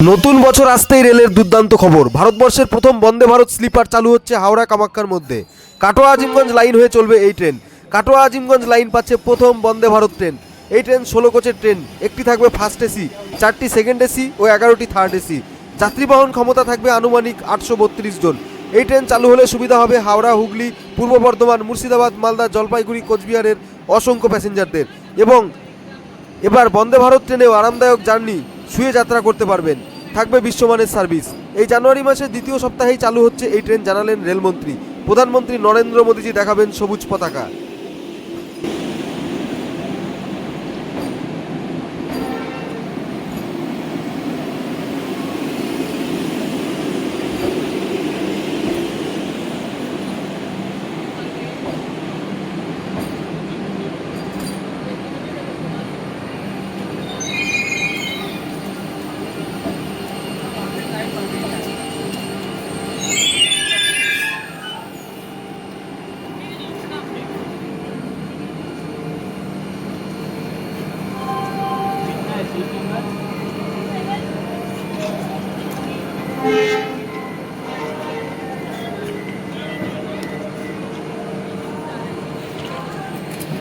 নতুন বছর আসতেই রেলের দুর্দান্ত খবর। ভারতবর্ষের প্রথম বন্দে ভারত স্লিপার চালু হচ্ছে হাওড়া কামাখ্যার মধ্যে। কাটোয়া আজিমগঞ্জ লাইন হয়ে চলবে এই ট্রেন। কাটোয়া আজিমগঞ্জ লাইন পাচ্ছে প্রথম বন্দে ভারত ট্রেন। এই ট্রেন 16 কোচের ট্রেন। একটি থাকবে ফার্স্ট এসি, 4টি সেকেন্ড এসি ও 11টি থার্ড এসি। যাত্রীবহন ক্ষমতা থাকবে আনুমানিক 832 জন। এই ট্রেন চালু হলে সুবিধা হবে হাওড়া, হুগলি, পূর্ব বর্ধমান, মুর্শিদাবাদ, মালদা, জলপাইগুড়ি, কোচবিহারের অসংখ্য প্যাসেঞ্জারদের। এবং এবার বন্দে ভারত ট্রেনেও আরামদায়ক জার্নি, শুয়ে যাত্রা করতে পারবেন। থাকবে বিশ্বমানের সার্ভিস। এই জানুয়ারি মাসের দ্বিতীয় সপ্তাহেই চালু হচ্ছে এই ট্রেন, জানালেন রেলমন্ত্রী। প্রধানমন্ত্রী নরেন্দ্র মোদীজি দেখাবেন সবুজ পতাকা।